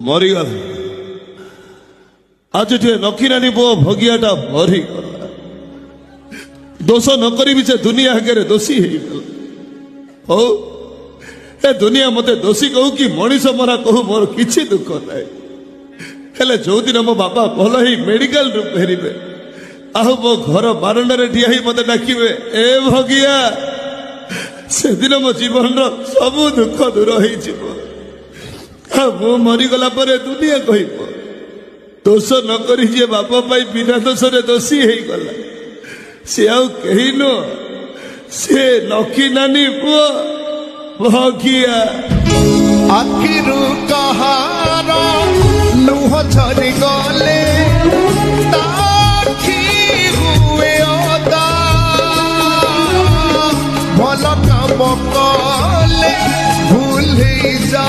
ମରିଗଲା। ଆଜି ଟିକେ ନଖିନାନି ପୁଅ ଭଗିଆଟା ମରିଗଲା। ଦୋଷ ନ କରିବି ସେ ଦୁନିଆ ଆଗରେ ଦୋଷୀ ହେଇଗଲା। ହଉ ଏ ଦୁନିଆ ମତେ ଦୋଷୀ କହୁ କି ମଣିଷ ମରା କହୁ, ମୋର କିଛି ଦୁଃଖ ନାହିଁ। ହେଲେ ଯୋଉଦିନ ମୋ ବାପା ଭଲ ହେଇ ମେଡିକାଲରୁ ଫେରିବେ, ଆଉ ମୋ ଘର ବାରଣ୍ଡାରେ ଠିଆ ହେଇ ମତେ ଡାକିବେ, ଏ ଭଗିଆ, ସେଦିନ ମୋ ଜୀବନର ସବୁ ଦୁଃଖ ଦୂର ହେଇଯିବ। ଆଉ ମୁଁ ମରିଗଲା ପରେ ଦୁନିଆ କହିବ, ଦୋଷ ନ କରି ଯିଏ ବାପ ପାଇଁ ବିନା ଦୋଷରେ ଦୋଷୀ ହେଇଗଲା, ସେ ଆଉ କେହି ନୁହଁ, ସେ ନଖି ନାନୀ ପୁଅ ଭଗିଆ। ଆଖିରୁ କାହାର ଲୁହ ଝରି ଗଲେ ତାଖି ହୁଏ ଅଦା, ଭଲ କାମ କଲେ ଭୁଲ ହେଇଯା